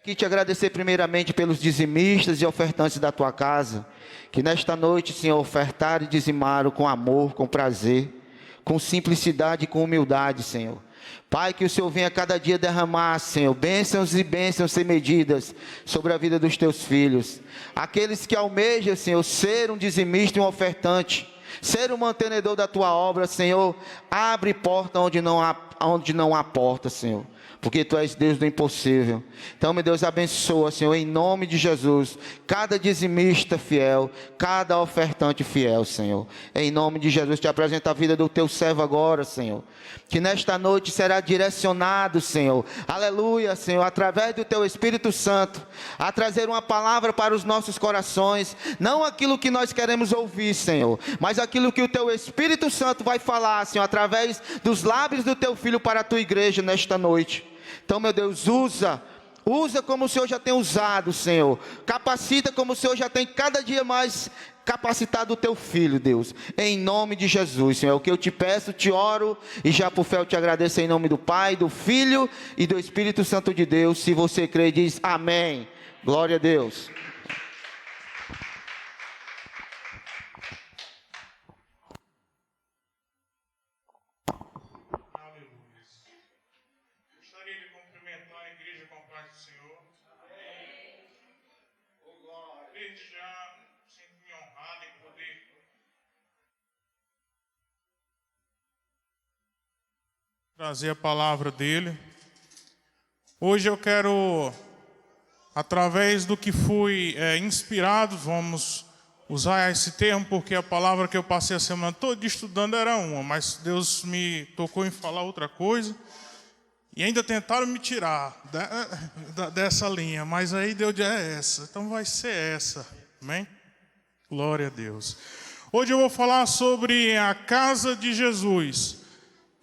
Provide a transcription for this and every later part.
Aqui te agradecer primeiramente pelos dizimistas e ofertantes da tua casa, que nesta noite, Senhor, ofertaram e dizimaram com amor, com prazer, com simplicidade e com humildade, Senhor. Pai, que o Senhor venha cada dia derramar, Senhor, bênçãos e bênçãos sem medidas sobre a vida dos teus filhos. Aqueles que almejam, Senhor, ser um dizimista e um ofertante, ser um mantenedor da tua obra, Senhor, abre porta onde não há porta, Senhor, porque Tu és Deus do impossível. Então, meu Deus, abençoa, Senhor, em nome de Jesus, cada dizimista fiel, cada ofertante fiel, Senhor. Em nome de Jesus, te apresento a vida do Teu servo agora, Senhor, que nesta noite será direcionado, Senhor, aleluia, Senhor, através do Teu Espírito Santo, a trazer uma palavra para os nossos corações, não aquilo que nós queremos ouvir, Senhor, mas aquilo que o Teu Espírito Santo vai falar, Senhor, através dos lábios do Teu Filho para a Tua igreja nesta noite. Então, meu Deus, usa como o Senhor já tem usado, Senhor. Capacita como o Senhor já tem cada dia mais capacitado o Teu Filho, Deus. Em nome de Jesus, Senhor. É o que eu te peço, te oro e já por fé eu te agradeço em nome do Pai, do Filho e do Espírito Santo de Deus. Se você crê, diz amém. Glória a Deus. Trazer a palavra dele. Hoje eu quero, através do que fui inspirado, vamos usar esse termo, porque a palavra que eu passei a semana toda estudando era uma, mas Deus me tocou em falar outra coisa, e ainda tentaram me tirar dessa linha, mas aí Deus disse, é essa, então vai ser essa, amém? Glória a Deus. Hoje eu vou falar sobre a casa de Jesus.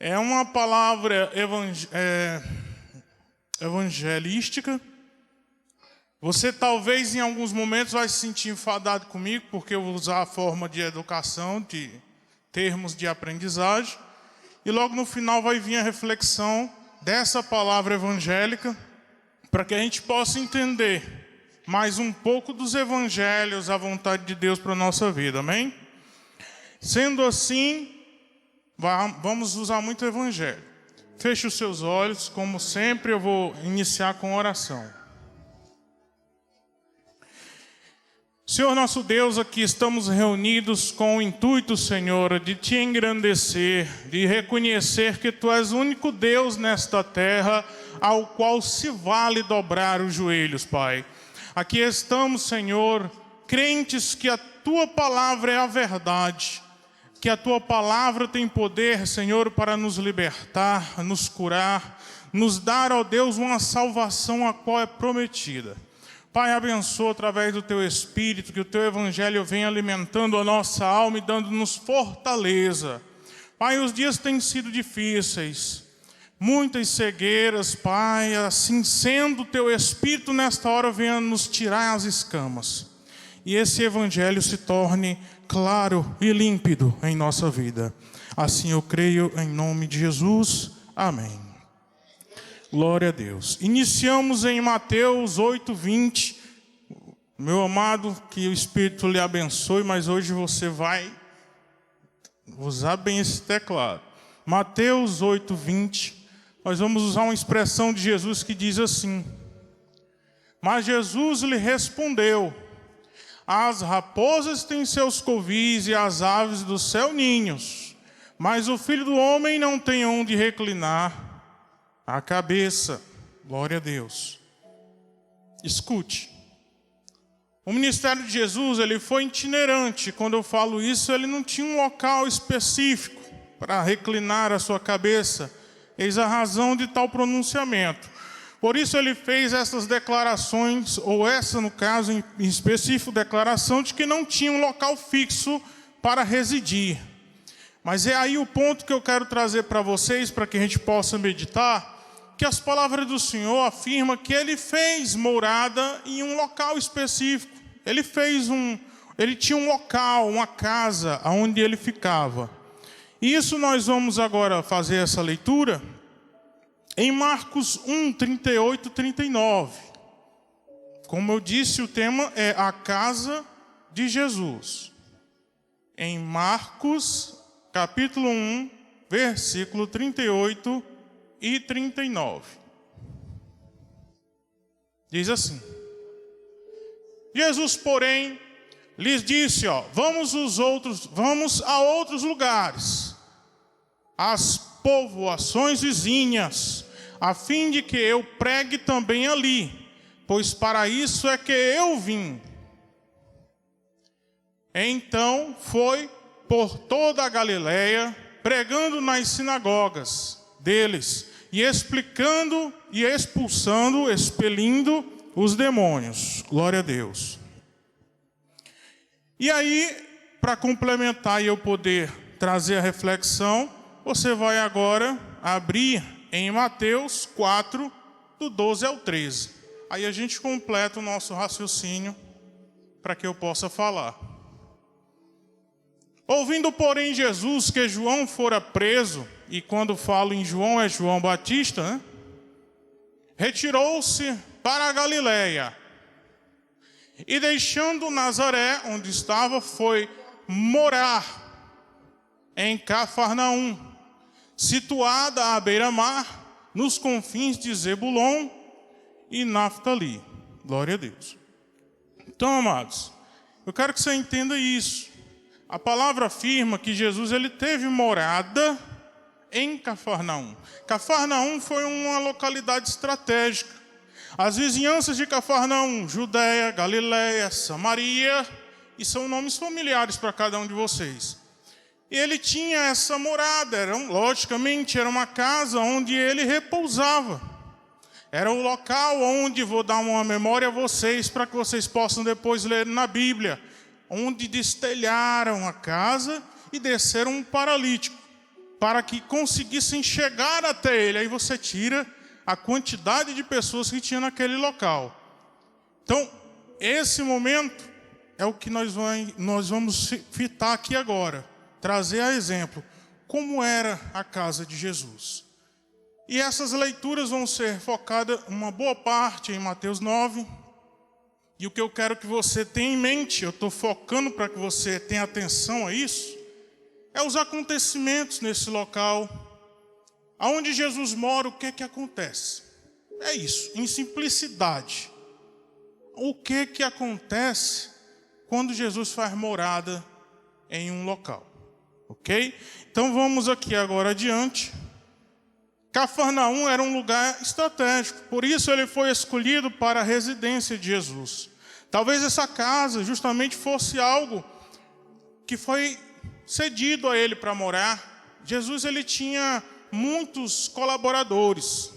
É uma palavra evangelística. Você talvez em alguns momentos vai se sentir enfadado comigo, porque eu vou usar a forma de educação, de termos de aprendizagem. E logo no final vai vir a reflexão dessa palavra evangélica, para que a gente possa entender mais um pouco dos evangelhos, a vontade de Deus para a nossa vida, amém? Sendo assim, vamos usar muito o evangelho. Feche os seus olhos, como sempre eu vou iniciar com oração. Senhor nosso Deus, aqui estamos reunidos com o intuito, Senhor, de Te engrandecer, de reconhecer que Tu és o único Deus nesta terra, ao qual se vale dobrar os joelhos, Pai. Aqui estamos, Senhor, crentes que a Tua palavra é a verdade, que a Tua palavra tem poder, Senhor, para nos libertar, nos curar, nos dar, ó Deus, uma salvação a qual é prometida. Pai, abençoa através do Teu Espírito, que o Teu Evangelho venha alimentando a nossa alma e dando-nos fortaleza. Pai, os dias têm sido difíceis, muitas cegueiras, Pai, assim sendo o Teu Espírito nesta hora venha nos tirar as escamas. E esse Evangelho se torne claro e límpido em nossa vida. Assim eu creio em nome de Jesus. Amém. Glória a Deus. Iniciamos em Mateus 8:20. Meu amado, que o Espírito lhe abençoe, mas hoje você vai usar bem esse teclado. Mateus 8:20. Nós vamos usar uma expressão de Jesus que diz assim: mas Jesus lhe respondeu: as raposas têm seus covis e as aves do céu ninhos, mas o Filho do Homem não tem onde reclinar a cabeça. Glória a Deus. Escute. O ministério de Jesus, ele foi itinerante. Quando eu falo isso, ele não tinha um local específico para reclinar a sua cabeça. Eis a razão de tal pronunciamento. Por isso ele fez essas declarações, ou essa no caso em específico, declaração de que não tinha um local fixo para residir. Mas é aí o ponto que eu quero trazer para vocês, para que a gente possa meditar, que as palavras do Senhor afirmam que Ele fez morada em um local específico. Ele tinha um local, uma casa, onde Ele ficava. E isso nós vamos agora fazer essa leitura em Marcos 1, 38 e 39. Como eu disse, o tema é a casa de Jesus. Em Marcos, capítulo 1, versículo 38 e 39. Diz assim: Jesus, porém, lhes disse, vamos a outros lugares, às povoações vizinhas, a fim de que eu pregue também ali, pois para isso é que eu vim. Então foi por toda a Galileia, pregando nas sinagogas deles, e explicando e expulsando, expelindo os demônios. Glória a Deus. E aí, para complementar e eu poder trazer a reflexão, você vai agora abrir em Mateus 4, do 12 ao 13. Aí a gente completa o nosso raciocínio para que eu possa falar. Ouvindo, porém, Jesus que João fora preso, e quando falo em João, é João Batista, né? Retirou-se para a Galileia. E deixando Nazaré, onde estava, foi morar em Cafarnaum, situada à beira-mar, nos confins de Zebulon e Naftali. Glória a Deus. Então, amados, eu quero que você entenda isso. A palavra afirma que Jesus ele teve morada em Cafarnaum. Cafarnaum foi uma localidade estratégica. As vizinhanças de Cafarnaum, Judeia, Galileia, Samaria, e são nomes familiares para cada um de vocês. E ele tinha essa morada, logicamente era uma casa onde ele repousava. Era o local onde, vou dar uma memória a vocês, para que vocês possam depois ler na Bíblia, onde destelharam a casa e desceram um paralítico, para que conseguissem chegar até ele. Aí você tira a quantidade de pessoas que tinha naquele local. Então, esse momento é o que nós vamos fitar aqui agora, trazer a exemplo como era a casa de Jesus. E essas leituras vão ser focadas, uma boa parte, em Mateus 9. E o que eu quero que você tenha em mente, eu estou focando para que você tenha atenção a isso, é os acontecimentos nesse local. Aonde Jesus mora, o que é que acontece? É isso, em simplicidade. O que é que acontece quando Jesus faz morada em um local? Ok? Então vamos aqui agora adiante. Cafarnaum era um lugar estratégico, por isso ele foi escolhido para a residência de Jesus. Talvez essa casa justamente fosse algo que foi cedido a ele para morar. Jesus ele tinha muitos colaboradores,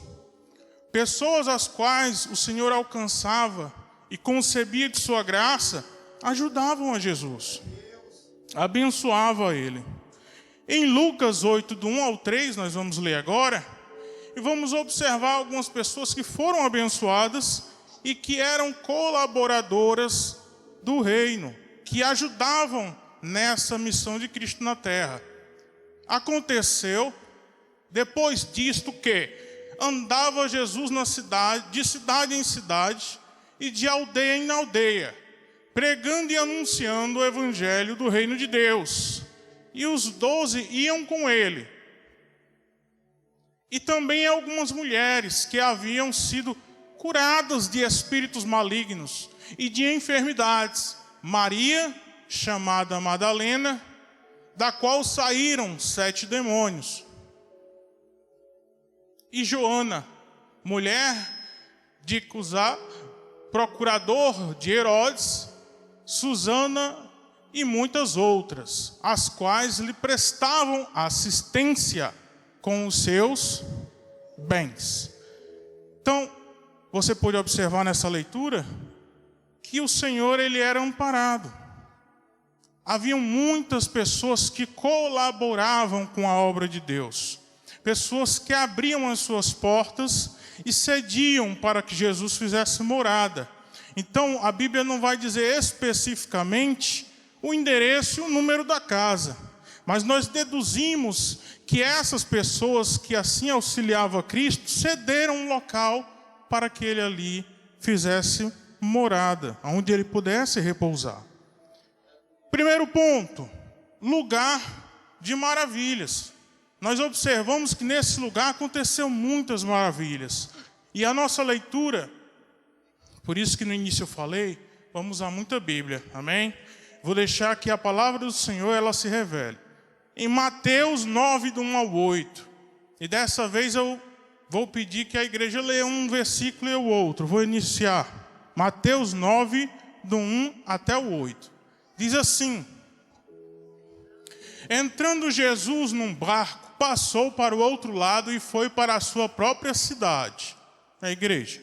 pessoas as quais o Senhor alcançava e concebia de sua graça, ajudavam a Jesus, abençoava ele. Em Lucas 8, do 1 ao 3, nós vamos ler agora, e vamos observar algumas pessoas que foram abençoadas e que eram colaboradoras do reino, que ajudavam nessa missão de Cristo na terra. Aconteceu depois disto que andava Jesus na cidade, de cidade em cidade e de aldeia em aldeia, pregando e anunciando o evangelho do reino de Deus. E os 12 iam com ele. E também algumas mulheres que haviam sido curadas de espíritos malignos e de enfermidades. Maria, chamada Madalena, da qual saíram 7 demônios. E Joana, mulher de Cusá, procurador de Herodes, Susana e muitas outras, as quais lhe prestavam assistência com os seus bens. Então, você pode observar nessa leitura que o Senhor ele era amparado. Haviam muitas pessoas que colaboravam com a obra de Deus. Pessoas que abriam as suas portas e cediam para que Jesus fizesse morada. Então, a Bíblia não vai dizer especificamente o endereço e o número da casa, mas nós deduzimos que essas pessoas que assim auxiliavam a Cristo cederam um local para que ele ali fizesse morada, onde ele pudesse repousar. Primeiro ponto, lugar de maravilhas. Nós observamos que nesse lugar aconteceu muitas maravilhas. E a nossa leitura, por isso que no início eu falei, vamos usar muita Bíblia, amém? Vou deixar que a palavra do Senhor, ela se revele. Em Mateus 9, do 1 ao 8. E dessa vez eu vou pedir que a igreja leia um versículo e o outro. Vou iniciar. Mateus 9, do 1 até o 8. Diz assim: entrando Jesus num barco, passou para o outro lado e foi para a sua própria cidade. A igreja.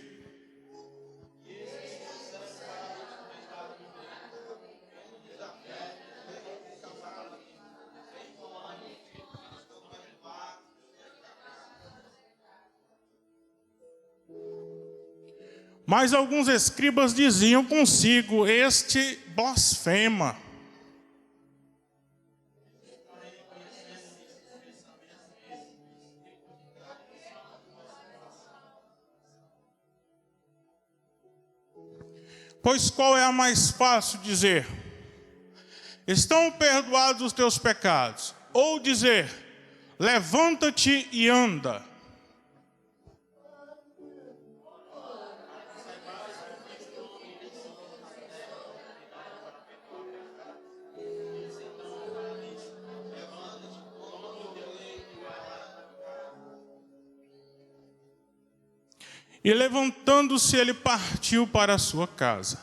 Mas alguns escribas diziam consigo: este blasfema. Pois qual é a mais fácil dizer: estão perdoados os teus pecados? Ou dizer: levanta-te e anda? E levantando-se, ele partiu para a sua casa.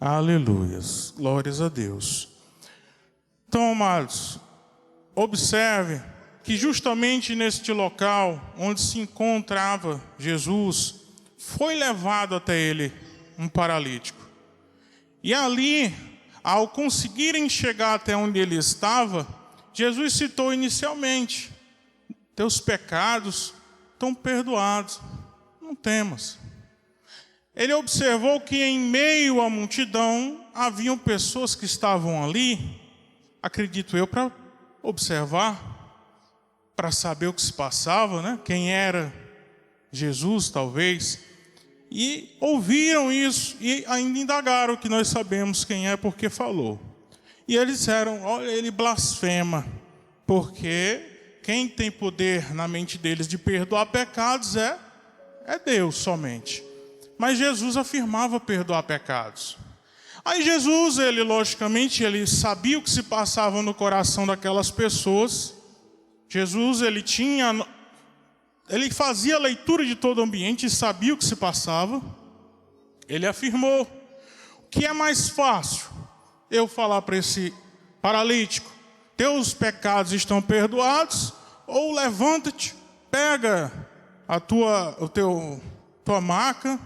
Aleluias, glórias a Deus. Então, amados, observe que justamente neste local onde se encontrava Jesus, foi levado até ele um paralítico. E ali, ao conseguirem chegar até onde ele estava, Jesus citou inicialmente: teus pecados estão perdoados, não temas. Ele observou que em meio à multidão, haviam pessoas que estavam ali, acredito eu, para observar, para saber o que se passava, né? Quem era Jesus, talvez. E ouviram isso e ainda indagaram, que nós sabemos quem é porque falou. E eles disseram: olha, ele blasfema, porque quem tem poder na mente deles de perdoar pecados é Deus somente. Mas Jesus afirmava perdoar pecados. Aí Jesus, ele logicamente, ele sabia o que se passava no coração daquelas pessoas. Jesus, ele fazia a leitura de todo o ambiente e sabia o que se passava. Ele afirmou: o que é mais fácil eu falar para esse paralítico: teus pecados estão perdoados? Ou levanta-te, pega a tua maca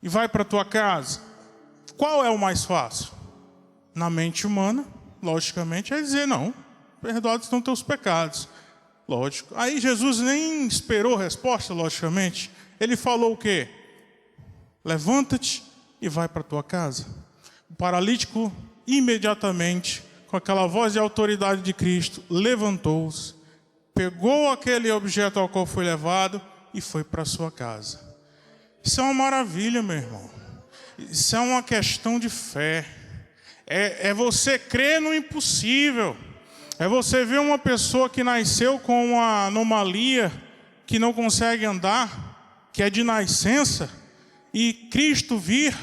e vai para a tua casa? Qual é o mais fácil? Na mente humana, logicamente, é dizer: não, perdoados estão teus pecados. Lógico. Aí Jesus nem esperou resposta, logicamente. Ele falou o quê? Levanta-te e vai para a tua casa. O paralítico, imediatamente, com aquela voz de autoridade de Cristo, levantou-se, pegou aquele objeto ao qual foi levado e foi para a sua casa. Isso é uma maravilha, meu irmão. Isso é uma questão de fé. É você crer no impossível. É você ver uma pessoa que nasceu com uma anomalia, que não consegue andar, que é de nascença, e Cristo vir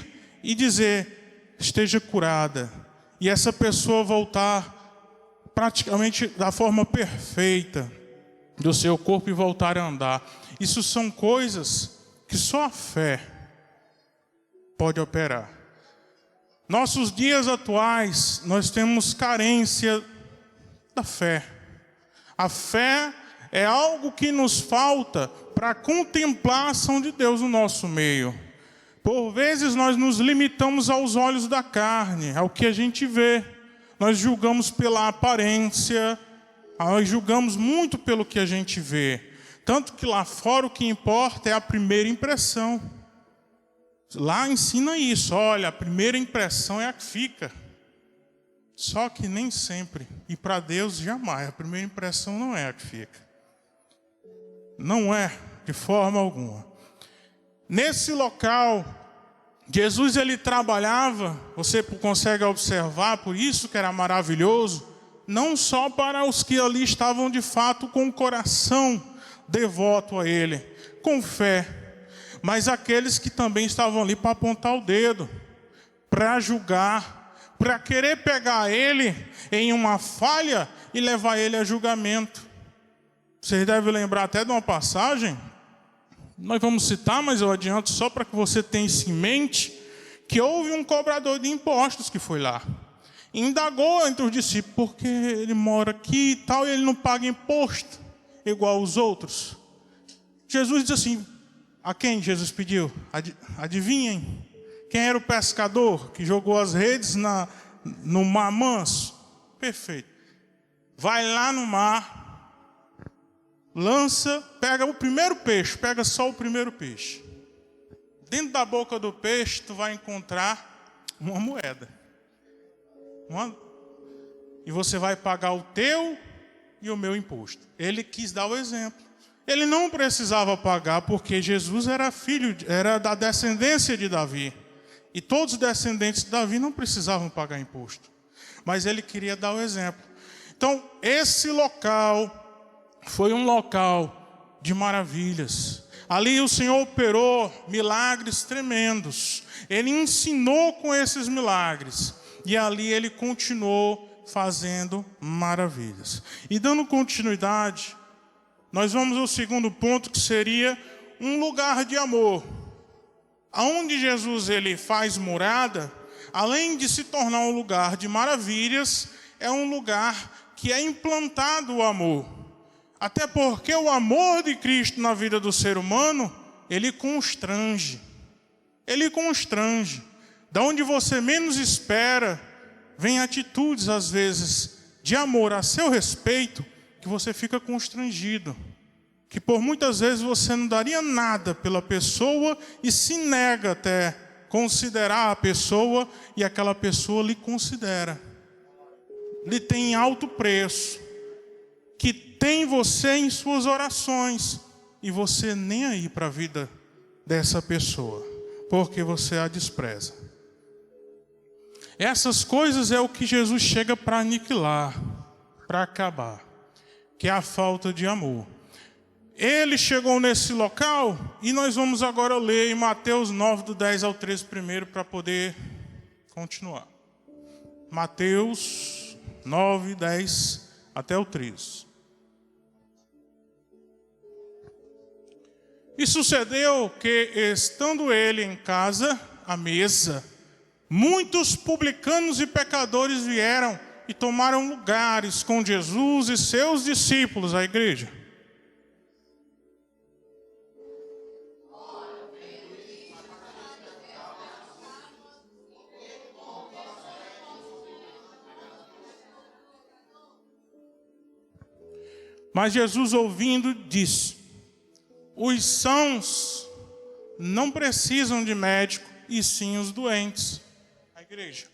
e dizer: esteja curada. E essa pessoa voltar praticamente da forma perfeita do seu corpo e voltar a andar. Isso são coisas que só a fé pode operar. Nossos dias atuais, nós temos carência da fé. A fé é algo que nos falta para a contemplação de Deus no nosso meio. Por vezes nós nos limitamos aos olhos da carne, ao que a gente vê. Nós julgamos pela aparência, nós julgamos muito pelo que a gente vê. Tanto que lá fora o que importa é a primeira impressão. Lá ensina isso: olha, a primeira impressão é a que fica. Só que nem sempre, e para Deus jamais, a primeira impressão não é a que fica. Não é, de forma alguma. Nesse local, Jesus ele trabalhava, você consegue observar, por isso que era maravilhoso, não só para os que ali estavam de fato com o coração devoto a Ele, com fé, mas aqueles que também estavam ali para apontar o dedo, para julgar, para querer pegar Ele em uma falha e levar Ele a julgamento. Vocês devem lembrar até de uma passagem, nós vamos citar, mas eu adianto só para que você tenha isso em mente, que houve um cobrador de impostos que foi lá. Indagou entre os discípulos, porque ele mora aqui e tal, e ele não paga imposto, igual os outros. Jesus disse assim, a quem Jesus pediu? Adivinhem, quem era o pescador que jogou as redes no mar manso? Perfeito. Vai lá no mar, lança, pega o primeiro peixe, pega só o primeiro peixe. Dentro da boca do peixe, tu vai encontrar uma moeda. E você vai pagar o teu e o meu imposto. Ele quis dar o exemplo. Ele não precisava pagar porque Jesus era filho, era da descendência de Davi. E todos os descendentes de Davi não precisavam pagar imposto. Mas ele queria dar o exemplo. Então, esse local foi um local de maravilhas. Ali o Senhor operou milagres tremendos. Ele ensinou com esses milagres. E ali ele continuou fazendo maravilhas. E dando continuidade, nós vamos ao segundo ponto, que seria um lugar de amor. Aonde Jesus ele faz morada, além de se tornar um lugar de maravilhas, é um lugar que é implantado o amor. Até porque o amor de Cristo na vida do ser humano, ele constrange. Ele constrange. Da onde você menos espera, vem atitudes, às vezes, de amor a seu respeito, que você fica constrangido. Que por muitas vezes você não daria nada pela pessoa e se nega até considerar a pessoa e aquela pessoa lhe considera. Lhe tem alto preço. Que tem você em suas orações e você nem aí para a vida dessa pessoa, porque você a despreza. Essas coisas é o que Jesus chega para aniquilar, para acabar, que é a falta de amor. Ele chegou nesse local e nós vamos agora ler em Mateus 9, do 10 ao 13 primeiro, para poder continuar. Mateus 9, 10 até o 13. E sucedeu que, estando ele em casa, à mesa, muitos publicanos e pecadores vieram e tomaram lugares com Jesus e seus discípulos, a igreja. Mas Jesus, ouvindo, disse: os sãos não precisam de médico, e sim os doentes. A igreja.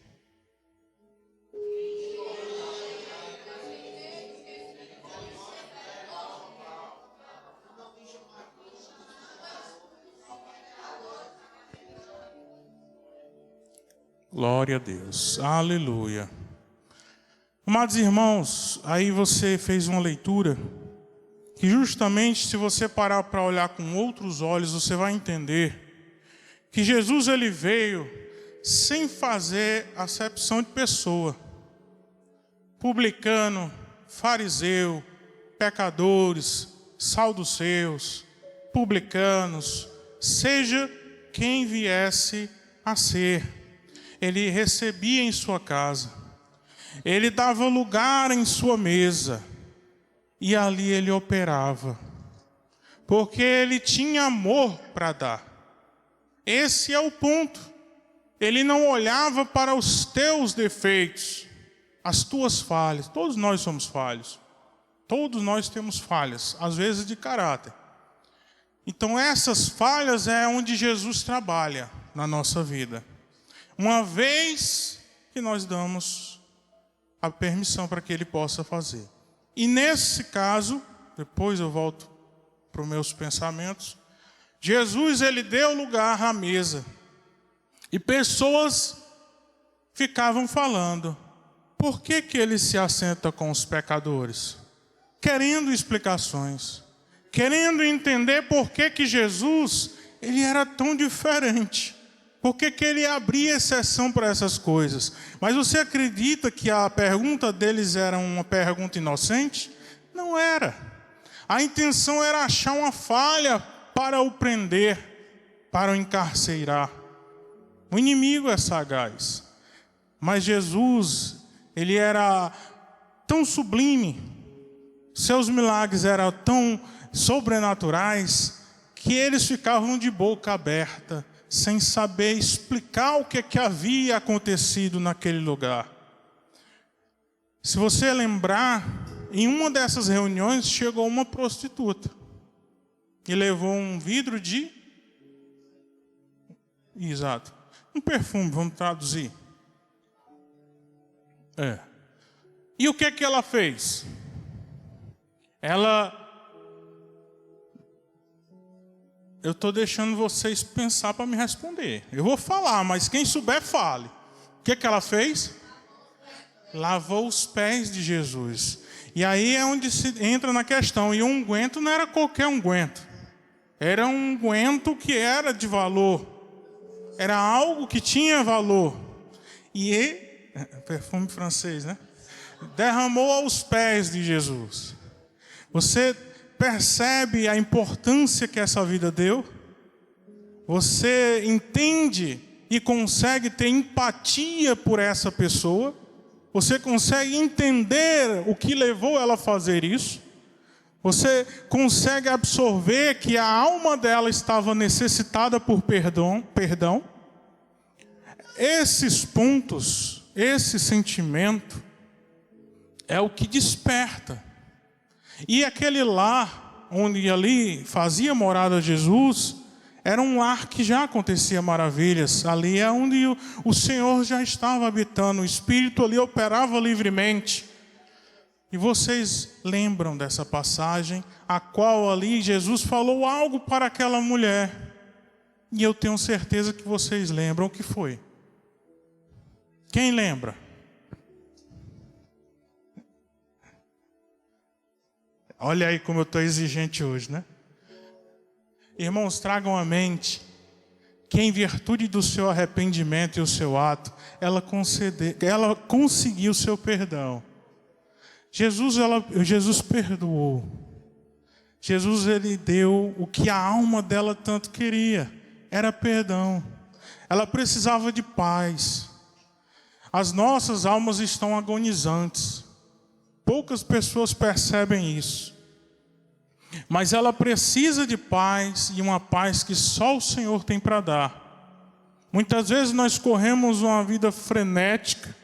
Glória a Deus. Aleluia. Amados irmãos, aí você fez uma leitura que justamente, se você parar para olhar com outros olhos, você vai entender que Jesus ele veio sem fazer acepção de pessoa. Publicano, fariseu, pecadores, saduceus, publicanos, seja quem viesse a ser, ele recebia em sua casa, ele dava lugar em sua mesa, e ali ele operava, porque ele tinha amor para dar. Esse é o ponto. Ele não olhava para os teus defeitos, as tuas falhas. Todos nós somos falhos. Todos nós temos falhas, às vezes de caráter. Então essas falhas é onde Jesus trabalha na nossa vida. Uma vez que nós damos a permissão para que ele possa fazer. E nesse caso, depois eu volto para os meus pensamentos, Jesus, ele deu lugar à mesa. E pessoas ficavam falando, por que ele se assenta com os pecadores? Querendo explicações, querendo entender por que Jesus, ele era tão diferente. Por que ele abria exceção para essas coisas? Mas você acredita que a pergunta deles era uma pergunta inocente? Não era. A intenção era achar uma falha para o prender, para o encarcerar. O inimigo é sagaz. Mas Jesus, ele era tão sublime, seus milagres eram tão sobrenaturais, que eles ficavam de boca aberta, sem saber explicar o que havia acontecido naquele lugar. Se você lembrar, em uma dessas reuniões chegou uma prostituta e levou um vidro de... Exato. Um perfume, vamos traduzir. E o que ela fez? Eu estou deixando vocês pensar para me responder. Eu vou falar, mas quem souber, fale. O que ela fez? Lavou os pés de Jesus. E aí é onde se entra na questão. E o unguento não era qualquer unguento. Era um unguento que era de valor. Era algo que tinha valor. Perfume francês, né? Derramou aos pés de Jesus. Você percebe a importância que essa vida deu? Você entende e consegue ter empatia por essa pessoa? Você consegue entender o que levou ela a fazer isso? Você consegue absorver que a alma dela estava necessitada por perdão? Esses pontos, esse sentimento, é o que desperta. E aquele lar, onde ali fazia morada Jesus, era um lar que já acontecia maravilhas. Ali é onde o Senhor já estava habitando, o Espírito ali operava livremente. E vocês lembram dessa passagem, a qual ali Jesus falou algo para aquela mulher. E eu tenho certeza que vocês lembram o que foi. Quem lembra? Olha aí como eu estou exigente hoje, né? Irmãos, tragam à mente que em virtude do seu arrependimento e o seu ato, ela conseguiu o seu perdão. Jesus perdoou. Jesus, ele deu o que a alma dela tanto queria. Era perdão. Ela precisava de paz. As nossas almas estão agonizantes. Poucas pessoas percebem isso. Mas ela precisa de paz, e uma paz que só o Senhor tem para dar. Muitas vezes nós corremos uma vida frenética,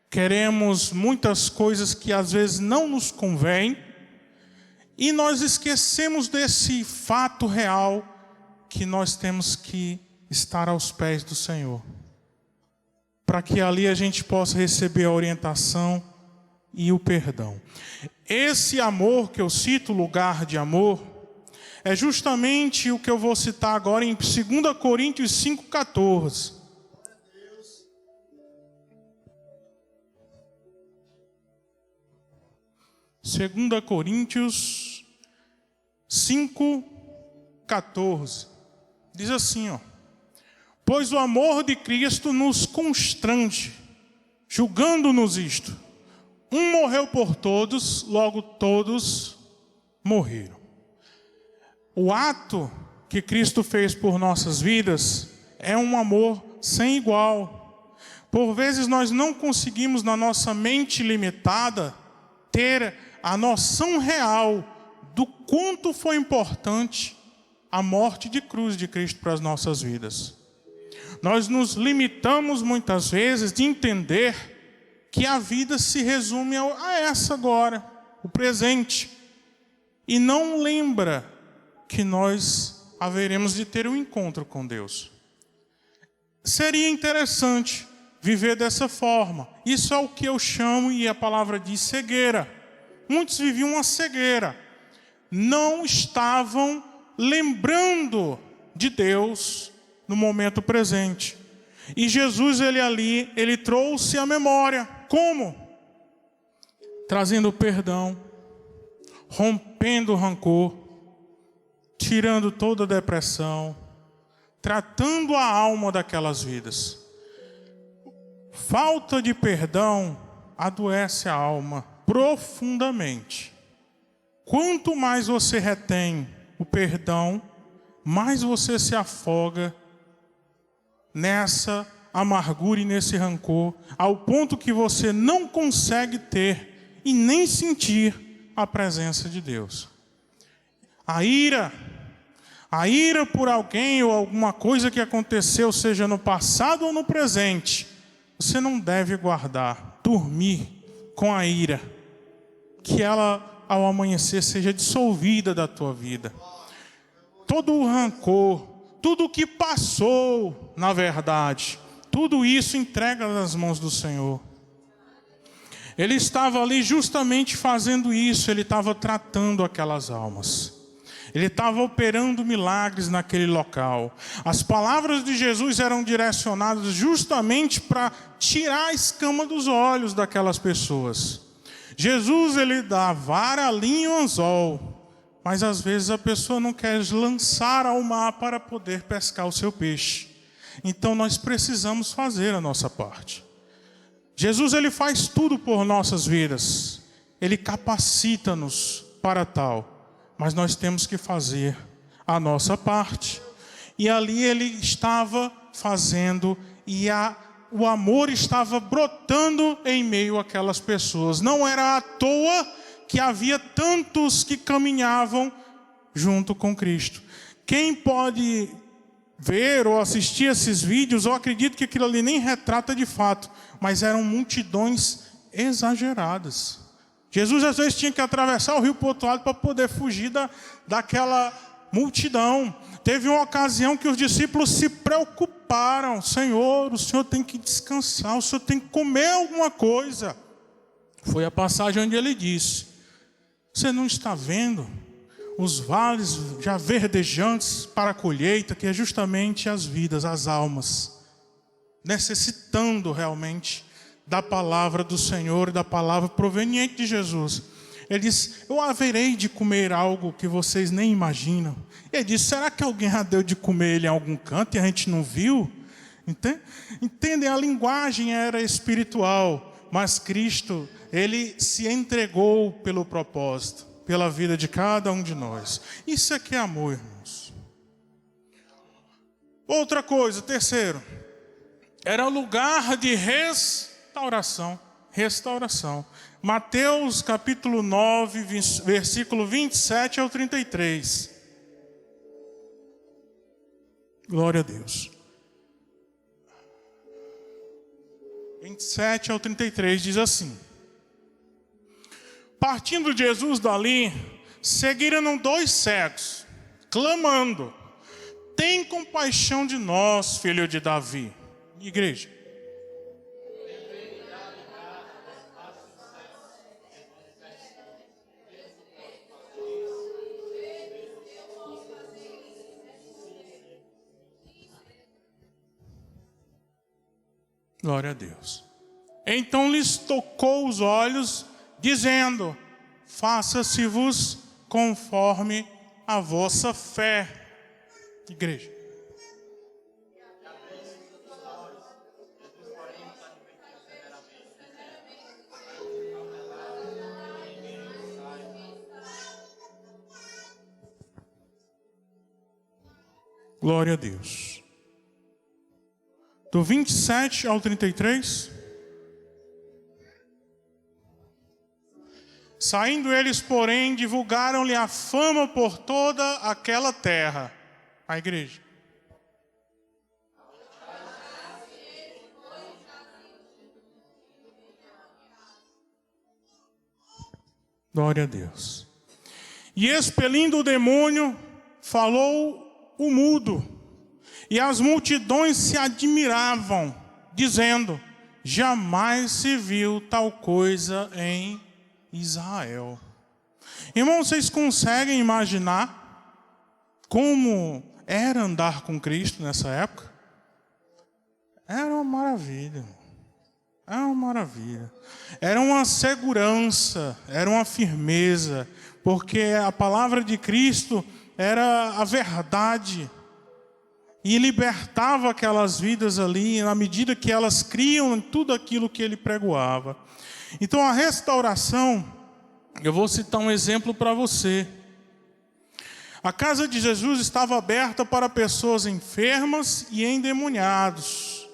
queremos muitas coisas que às vezes não nos convêm, e nós esquecemos desse fato real, que nós temos que estar aos pés do Senhor, para que ali a gente possa receber a orientação e o perdão. Esse amor que eu cito, lugar de amor, é justamente o que eu vou citar agora em 2 Coríntios 5,14. Segunda Coríntios 5,14. Diz assim, ó: pois o amor de Cristo nos constrange, julgando-nos isto: um morreu por todos, logo todos morreram. O ato que Cristo fez por nossas vidas é um amor sem igual. Por vezes nós não conseguimos, na nossa mente limitada, ter a noção real do quanto foi importante a morte de cruz de Cristo para as nossas vidas. Nós nos limitamos muitas vezes de entender que a vida se resume a essa agora, o presente, e não lembra que nós haveremos de ter um encontro com Deus. Seria interessante viver dessa forma. Isso é o que eu chamo, e a palavra diz, cegueira. Muitos viviam uma cegueira. Não estavam lembrando de Deus no momento presente. E Jesus, ele trouxe a memória. Como? Trazendo perdão, rompendo o rancor, tirando toda a depressão, tratando a alma daquelas vidas. Falta de perdão adoece a alma profundamente. Quanto mais você retém o perdão, mais você se afoga nessa amargura e nesse rancor, ao ponto que você não consegue ter e nem sentir a presença de Deus. A ira por alguém ou alguma coisa que aconteceu, seja no passado ou no presente, você não deve guardar, dormir com a ira, que ela ao amanhecer seja dissolvida da tua vida. Todo o rancor, tudo o que passou, na verdade, tudo isso entrega nas mãos do Senhor. Ele estava ali justamente fazendo isso, ele estava tratando aquelas almas. Ele estava operando milagres naquele local. As palavras de Jesus eram direcionadas justamente para tirar a escama dos olhos daquelas pessoas. Jesus, ele dá vara, linha e anzol, mas às vezes a pessoa não quer lançar ao mar para poder pescar o seu peixe. Então nós precisamos fazer a nossa parte. Jesus, ele faz tudo por nossas vidas. Ele capacita-nos para tal, mas nós temos que fazer a nossa parte. E ali ele estava fazendo, e o amor estava brotando em meio àquelas pessoas. Não era à toa que havia tantos que caminhavam junto com Cristo. Quem pode ver ou assistir esses vídeos, eu acredito que aquilo ali nem retrata de fato, mas eram multidões exageradas. Jesus às vezes tinha que atravessar o rio para o outro lado para poder fugir daquela multidão. Teve uma ocasião que os discípulos se preocuparam. Senhor, o Senhor tem que descansar, o Senhor tem que comer alguma coisa. Foi a passagem onde ele disse: você não está vendo os vales já verdejantes para a colheita, que é justamente as vidas, as almas, necessitando realmente da palavra do Senhor e da palavra proveniente de Jesus. Ele diz: eu haverei de comer algo que vocês nem imaginam. Ele diz: será que alguém já deu de comer ele em algum canto e a gente não viu? Entendem? A linguagem era espiritual, mas Cristo, ele se entregou pelo propósito, pela vida de cada um de nós. Isso aqui é amor, irmãos. Outra coisa, terceiro, era lugar de restauração. Mateus capítulo 9, versículo 27 ao 33. Glória a Deus. 27 ao 33 diz assim: partindo Jesus dali, seguiram 2 cegos, clamando: tem compaixão de nós, filho de Davi. Igreja. Glória a Deus. Então lhes tocou os olhos, dizendo: faça-se-vos conforme a vossa fé. Igreja. Glória a Deus. Do 27 ao 33. Saindo eles, porém, divulgaram-lhe a fama por toda aquela terra. A igreja. Glória a Deus. E expelindo o demônio, falou o mudo. E as multidões se admiravam, dizendo: jamais se viu tal coisa em Israel. Irmãos, vocês conseguem imaginar como era andar com Cristo nessa época? Era uma maravilha. Era uma maravilha. Era uma segurança, era uma firmeza, porque a palavra de Cristo era a verdade e libertava aquelas vidas ali na medida que elas criam em tudo aquilo que ele pregoava. Então a restauração, eu vou citar um exemplo para você. A casa de Jesus estava aberta para pessoas enfermas e endemoniados,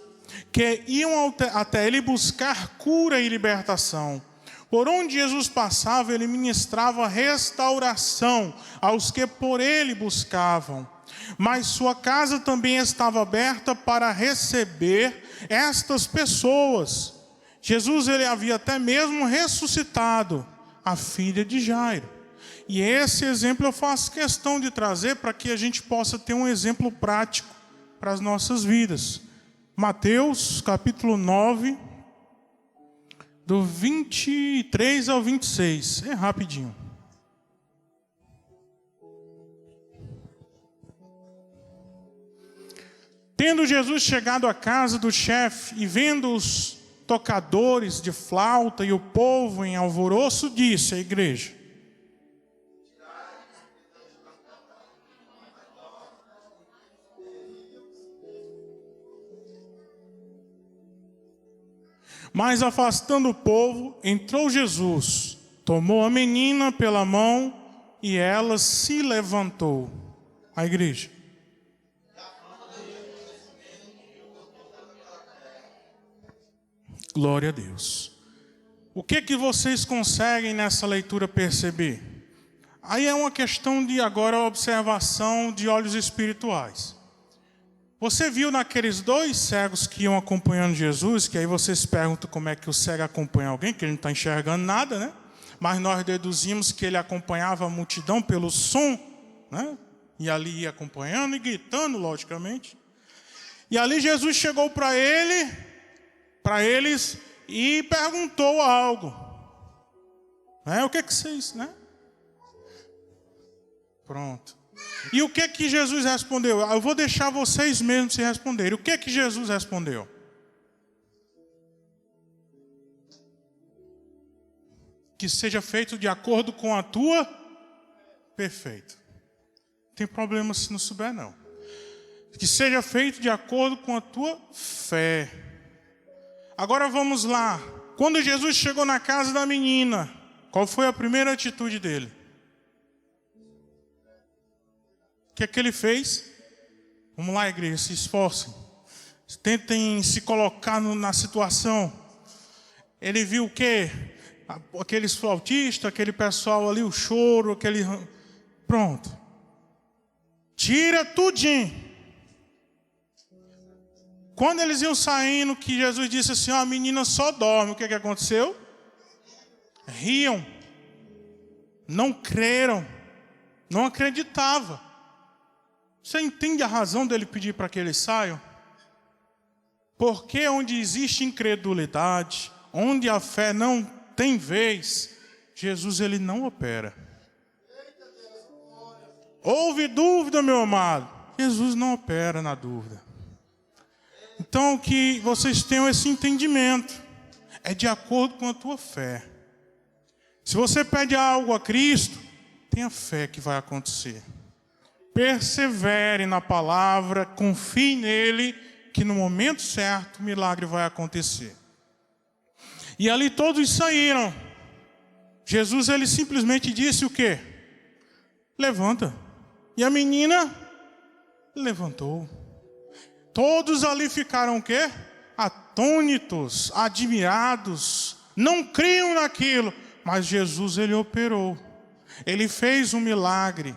que iam até ele buscar cura e libertação. Por onde Jesus passava, ele ministrava restauração aos que por ele buscavam. Mas sua casa também estava aberta para receber estas pessoas. Jesus, ele havia até mesmo ressuscitado a filha de Jairo. E esse exemplo eu faço questão de trazer para que a gente possa ter um exemplo prático para as nossas vidas. Mateus, capítulo 9, do 23 ao 26. É rapidinho. Tendo Jesus chegado à casa do chefe e vendo os tocadores de flauta e o povo em alvoroço, disse à igreja: mas afastando o povo, entrou Jesus, tomou a menina pela mão e ela se levantou. A igreja. Glória a Deus. O que vocês conseguem nessa leitura perceber? Aí é uma questão de agora observação de olhos espirituais. Você viu naqueles dois cegos que iam acompanhando Jesus, que aí você se pergunta como é que o cego acompanha alguém, que ele não está enxergando nada, né? Mas nós deduzimos que ele acompanhava a multidão pelo som, né? E ali ia acompanhando e gritando, logicamente. E ali Jesus chegou para eles e perguntou algo. O que vocês, né? Pronto. E o que Jesus respondeu? Eu vou deixar vocês mesmos se responderem. O que Jesus respondeu? Que seja feito de acordo com a tua... Perfeito. Não tem problema se não souber, não. Que seja feito de acordo com a tua fé. Agora vamos lá. Quando Jesus chegou na casa da menina, qual foi a primeira atitude dele? O que ele fez? Vamos lá, igreja, se esforcem. Tentem se colocar na situação. Ele viu o quê? Aqueles flautistas, aquele pessoal ali, o choro, aquele... Pronto. Tira tudinho. Quando eles iam saindo, que Jesus disse assim, a menina só dorme. O que aconteceu? Riam. Não creram. Não acreditavam. Você entende a razão dele pedir para que eles saiam? Porque onde existe incredulidade, onde a fé não tem vez, Jesus ele não opera. Houve dúvida, meu amado? Jesus não opera na dúvida. Então que vocês tenham esse entendimento. É de acordo com a tua fé. Se você pede algo a Cristo, tenha fé que vai acontecer. Persevere na palavra, confie nele, que no momento certo o milagre vai acontecer. E ali todos saíram. Jesus ele simplesmente disse o quê? Levanta. E a menina levantou. Todos ali ficaram o quê? Atônitos, admirados, não criam naquilo, mas Jesus ele operou. Ele fez um milagre.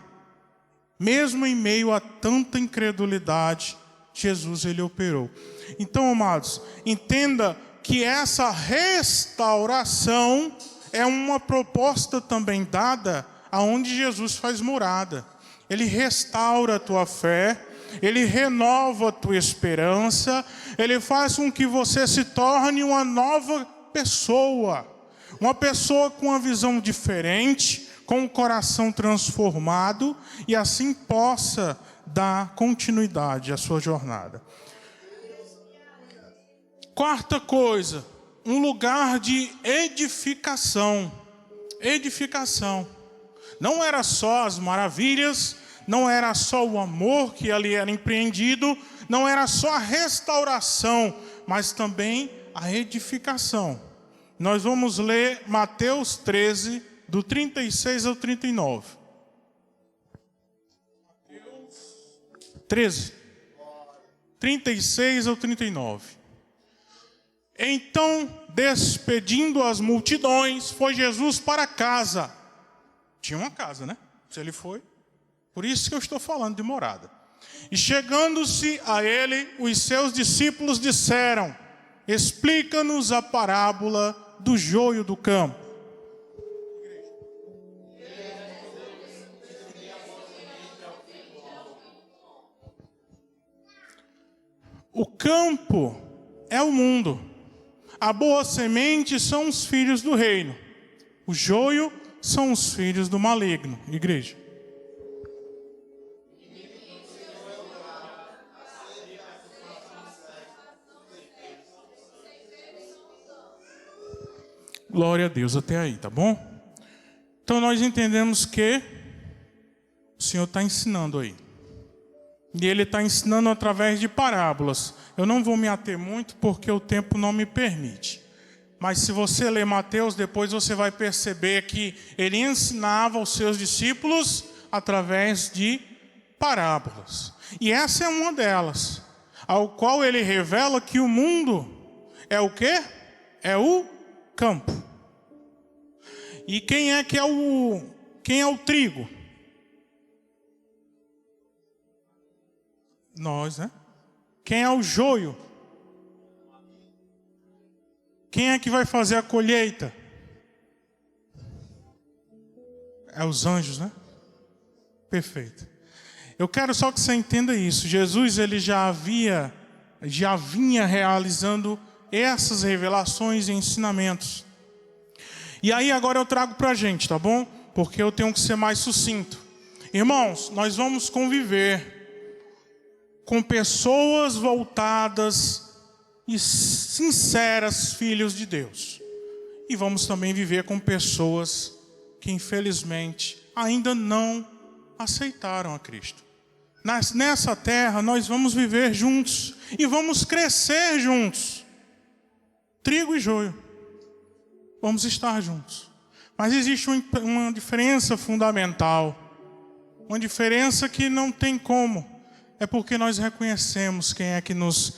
Mesmo em meio a tanta incredulidade, Jesus ele operou. Então, amados, entenda que essa restauração é uma proposta também dada aonde Jesus faz morada. Ele restaura a tua fé, Ele renova a tua esperança, Ele faz com que você se torne uma nova pessoa. Uma pessoa com uma visão diferente, com um coração transformado, e assim possa dar continuidade à sua jornada. Quarta coisa, um lugar de edificação. Edificação. Não era só as maravilhas, não era só o amor que ali era empreendido, não era só a restauração, mas também a edificação. Nós vamos ler Mateus 13, do 36 ao 39. Mateus 13, 36 ao 39. Então, despedindo as multidões, foi Jesus para casa. Tinha uma casa, né? Se ele foi. Por isso que eu estou falando de morada. E chegando-se a ele, os seus discípulos disseram: explica-nos a parábola do joio do campo. O campo é o mundo. A boa semente são os filhos do reino. O joio são os filhos do maligno. Igreja. Glória a Deus até aí, tá bom? Então nós entendemos que o Senhor está ensinando aí. E Ele está ensinando através de parábolas. Eu não vou me ater muito porque o tempo não me permite. Mas se você ler Mateus, depois você vai perceber que Ele ensinava aos seus discípulos através de parábolas. E essa é uma delas, ao qual Ele revela que o mundo é o quê? É o campo. E quem é o trigo? Nós, né? Quem é o joio? Quem é que vai fazer a colheita? É os anjos, né? Perfeito. Eu quero só que você entenda isso. Jesus, ele já vinha realizando essas revelações e ensinamentos. E aí agora eu trago para a gente, tá bom? Porque eu tenho que ser mais sucinto. Irmãos, nós vamos conviver com pessoas voltadas e sinceras, filhos de Deus. E vamos também viver com pessoas que infelizmente ainda não aceitaram a Cristo. Nessa terra nós vamos viver juntos e vamos crescer juntos. Trigo e joio. Vamos estar juntos. Mas existe uma diferença fundamental. Uma diferença que não tem como. É porque nós reconhecemos quem é que nos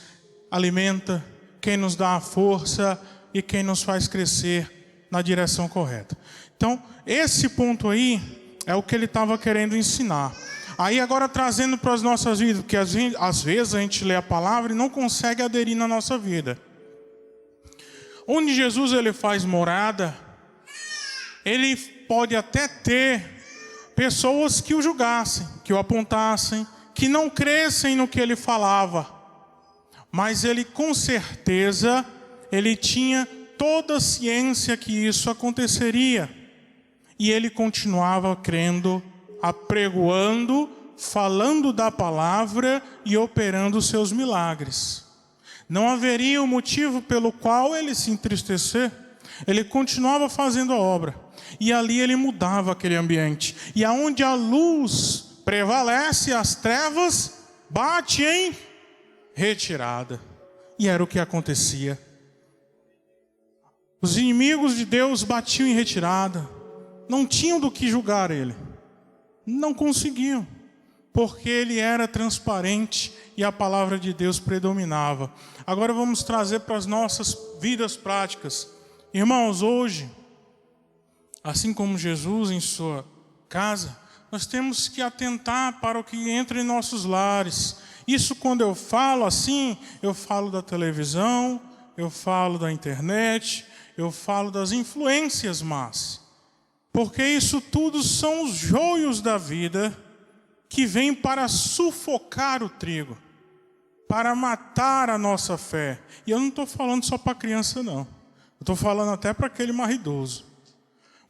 alimenta, quem nos dá a força e quem nos faz crescer na direção correta. Então, esse ponto aí é o que ele estava querendo ensinar. Aí agora trazendo para as nossas vidas, porque às vezes a gente lê a palavra e não consegue aderir na nossa vida. Onde Jesus ele faz morada, ele pode até ter pessoas que o julgassem, que o apontassem, que não crescem no que ele falava. Mas ele com certeza, ele tinha toda a ciência que isso aconteceria. E ele continuava crendo, apregoando, falando da palavra e operando os seus milagres. Não haveria um motivo pelo qual ele se entristecer. Ele continuava fazendo a obra. E ali ele mudava aquele ambiente. E aonde a luz prevalece, as trevas bate em retirada. E era o que acontecia. Os inimigos de Deus batiam em retirada. Não tinham do que julgar ele. Não conseguiam. Porque ele era transparente e a palavra de Deus predominava. Agora vamos trazer para as nossas vidas práticas. Irmãos, hoje, assim como Jesus em sua casa, nós temos que atentar para o que entra em nossos lares. Isso quando eu falo assim, eu falo da televisão, eu falo da internet, eu falo das influências más. Porque isso tudo são os joios da vida que vem para sufocar o trigo, para matar a nossa fé. E eu não estou falando só para criança, não. Eu estou falando até para aquele mais idoso.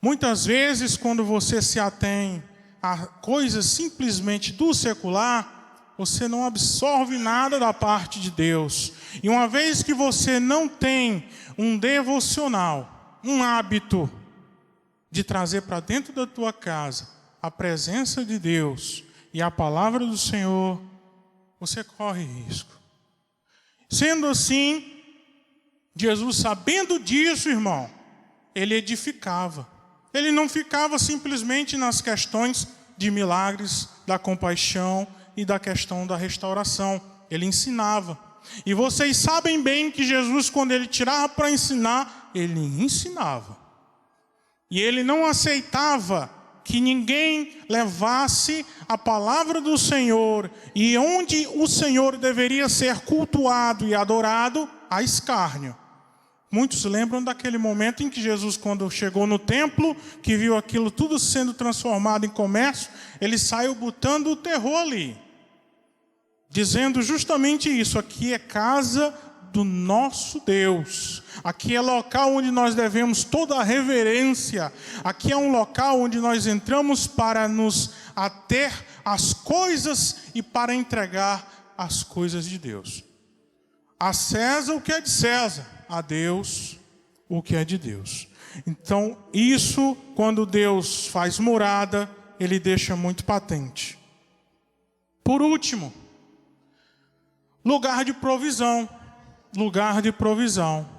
Muitas vezes, quando você se atém a coisas simplesmente do secular, você não absorve nada da parte de Deus. E uma vez que você não tem um devocional, um hábito de trazer para dentro da tua casa a presença de Deus e a palavra do Senhor, você corre risco. Sendo assim, Jesus, sabendo disso, irmão, ele edificava. Ele não ficava simplesmente nas questões de milagres, da compaixão e da questão da restauração. Ele ensinava. E vocês sabem bem que Jesus, quando ele tirava para ensinar, ele ensinava. E ele não aceitava que ninguém levasse a palavra do Senhor e onde o Senhor deveria ser cultuado e adorado, a escárnio. Muitos lembram daquele momento em que Jesus, quando chegou no templo, que viu aquilo tudo sendo transformado em comércio, ele saiu botando o terror ali, dizendo justamente isso: aqui é casa do nosso Deus, aqui é local onde nós devemos toda a reverência, aqui é um local onde nós entramos para nos ater às coisas e para entregar as coisas de Deus. A César o que é de César, a Deus o que é de Deus. Então, isso, quando Deus faz morada, ele deixa muito patente. Por último, lugar de provisão. Lugar de provisão.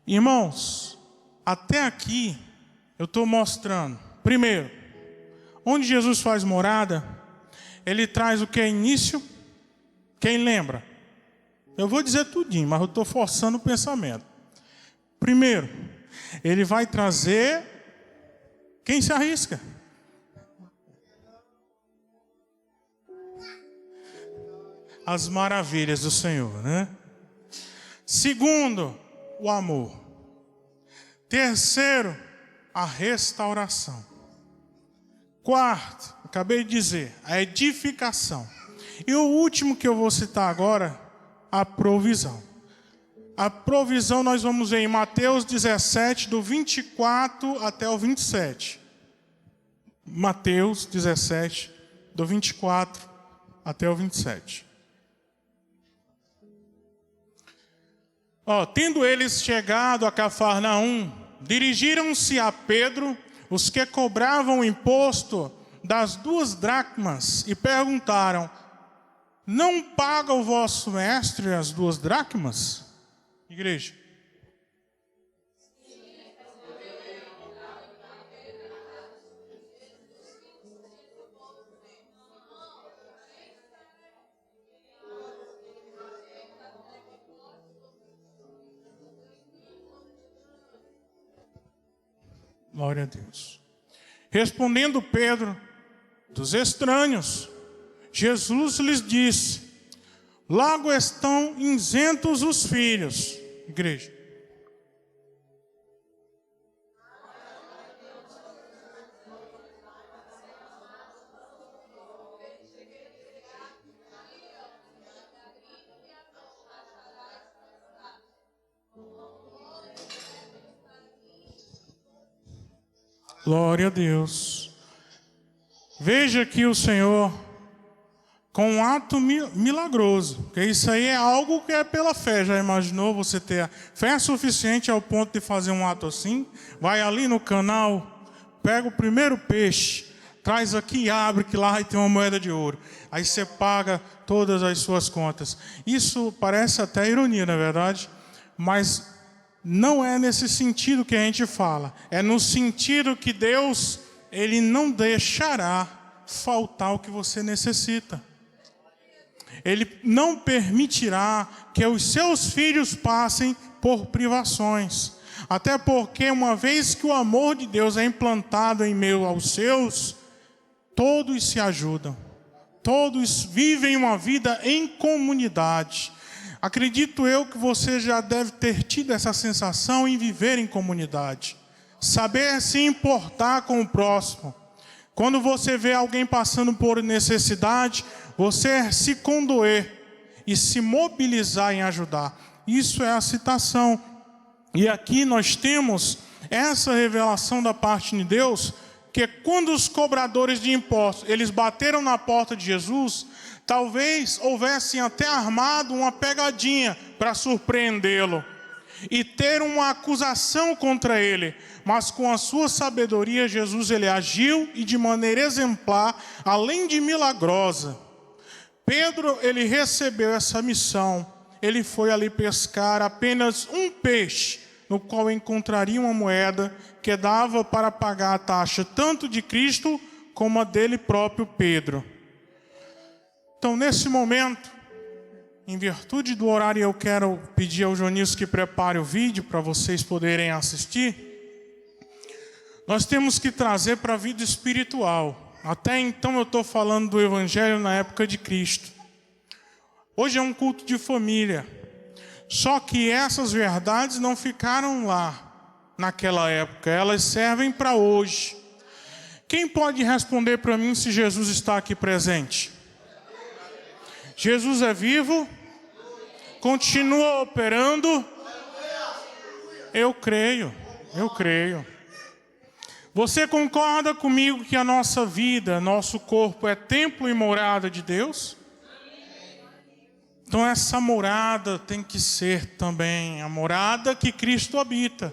Irmãos, até aqui eu estou mostrando, primeiro, onde Jesus faz morada, ele traz o que é início. Quem lembra? Eu vou dizer tudinho, mas eu estou forçando o pensamento. Primeiro, ele vai trazer, quem se arrisca? As maravilhas do Senhor, né? Segundo, o amor. Terceiro, a restauração. Quarto, acabei de dizer, a edificação. E o último que eu vou citar agora, a provisão. A provisão nós vamos ver em Mateus 17, do 24 até o 27. Mateus 17, do 24 até o 27. Tendo eles chegado a Cafarnaum, dirigiram-se a Pedro, os que cobravam o imposto das 2 dracmas, e perguntaram: não paga o vosso mestre as 2 dracmas? Igreja. Glória a Deus. Respondendo Pedro, dos estranhos, Jesus lhes disse: logo estão isentos os filhos. Igreja. Glória a Deus. Veja aqui o Senhor com um ato milagroso, porque isso aí é algo que é pela fé. Já imaginou você ter fé suficiente ao ponto de fazer um ato assim? Vai ali no canal, pega o primeiro peixe, traz aqui e abre, que lá vai ter uma moeda de ouro. Aí você paga todas as suas contas. Isso parece até ironia, não é verdade? Mas não é nesse sentido que a gente fala. É no sentido que Deus, ele não deixará faltar o que você necessita. Ele não permitirá que os seus filhos passem por privações. Até porque, uma vez que o amor de Deus é implantado em meio aos seus, todos se ajudam. Todos vivem uma vida em comunidade. Acredito eu que você já deve ter tido essa sensação em viver em comunidade. Saber se importar com o próximo. Quando você vê alguém passando por necessidade, você se condoer e se mobilizar em ajudar. Isso é a citação. E aqui nós temos essa revelação da parte de Deus, que quando os cobradores de impostos, eles bateram na porta de Jesus, talvez houvessem até armado uma pegadinha para surpreendê-lo e ter uma acusação contra ele. Mas com a sua sabedoria, Jesus ele agiu e de maneira exemplar, além de milagrosa. Pedro ele recebeu essa missão. Ele foi ali pescar apenas um peixe, no qual encontraria uma moeda que dava para pagar a taxa tanto de Cristo como a dele próprio Pedro. Então, nesse momento, em virtude do horário, eu quero pedir ao Jonilson que prepare o vídeo para vocês poderem assistir. Nós temos que trazer para a vida espiritual. Até então eu estou falando do Evangelho na época de Cristo. Hoje é um culto de família. Só que essas verdades não ficaram lá naquela época. Elas servem para hoje. Quem pode responder para mim se Jesus está aqui presente? Jesus é vivo? Continua operando? Eu creio. Você concorda comigo que a nossa vida, nosso corpo é templo e morada de Deus? Então essa morada tem que ser também a morada que Cristo habita.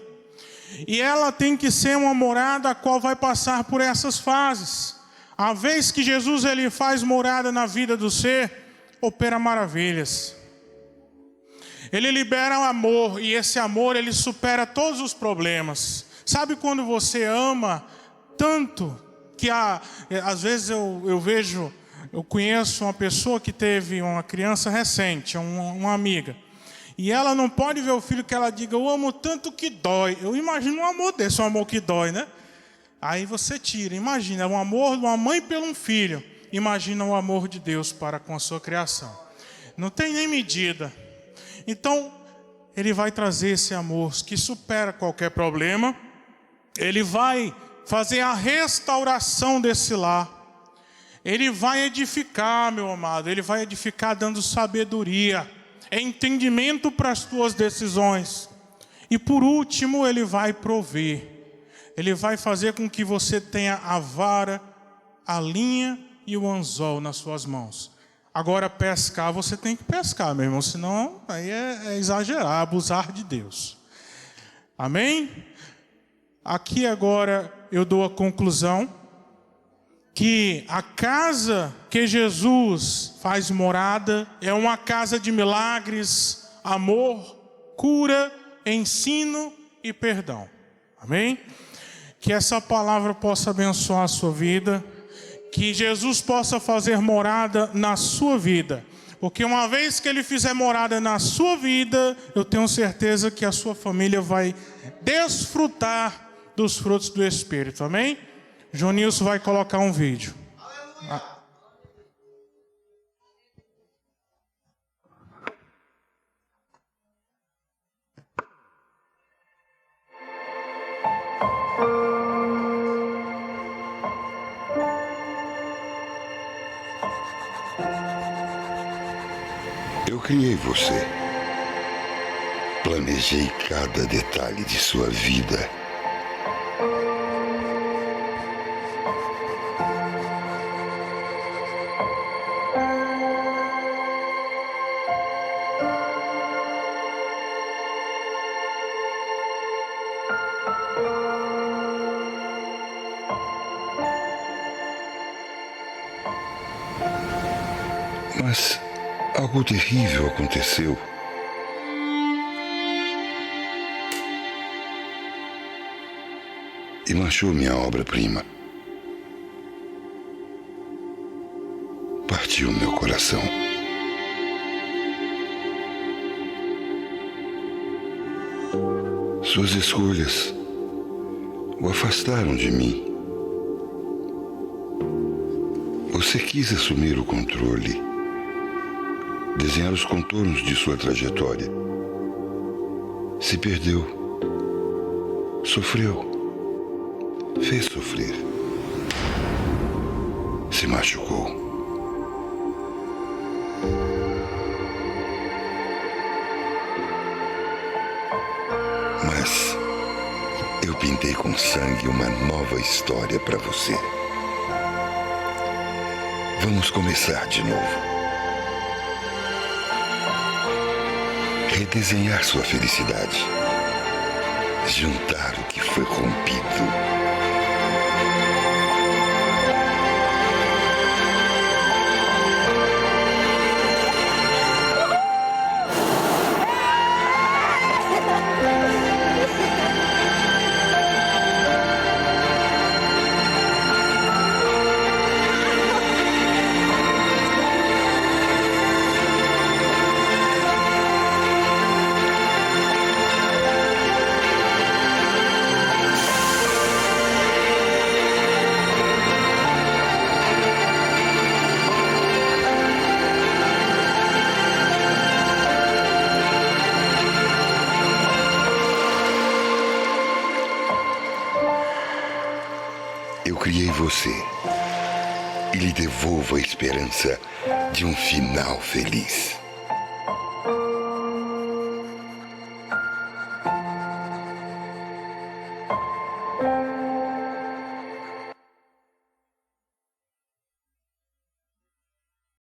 E ela tem que ser uma morada a qual vai passar por essas fases. A vez que Jesus ele faz morada na vida do ser, opera maravilhas. Ele libera o amor, e esse amor ele supera todos os problemas. Sabe quando você ama tanto que às vezes eu conheço uma pessoa que teve uma criança recente, uma amiga, e ela não pode ver o filho que ela diga, eu amo tanto que dói. Eu imagino um amor desse, um amor que dói, né? Aí você tira, imagina, o amor de uma mãe pelo um filho. Imagina o amor de Deus para com a sua criação. Não tem nem medida. Então, ele vai trazer esse amor que supera qualquer problema. Ele vai fazer a restauração desse lar. Ele vai edificar, meu amado. Ele vai edificar dando sabedoria, entendimento para as tuas decisões. E por último, ele vai prover. Ele vai fazer com que você tenha a vara, a linha e o anzol nas suas mãos. Agora pescar, você tem que pescar, meu irmão, senão aí é exagerar, abusar de Deus. Amém? Aqui agora eu dou a conclusão que a casa que Jesus faz morada é uma casa de milagres, amor, cura, ensino e perdão. Amém? Que essa palavra possa abençoar a sua vida. Que Jesus possa fazer morada na sua vida. Porque uma vez que Ele fizer morada na sua vida, eu tenho certeza que a sua família vai desfrutar dos frutos do Espírito. Amém? Jonilson vai colocar um vídeo. Eu criei você. Planejei cada detalhe de sua vida. Mas algo terrível aconteceu. E manchou minha obra-prima. Partiu meu coração. Suas escolhas o afastaram de mim. Você quis assumir o controle, desenhar os contornos de sua trajetória. Se perdeu, sofreu, fez sofrer. se machucou. Mas eu pintei com sangue uma nova história para você. Vamos começar de novo. Redesenhar sua felicidade. Juntar o que foi rompido. Eu criei você e lhe devolvo a esperança de um final feliz.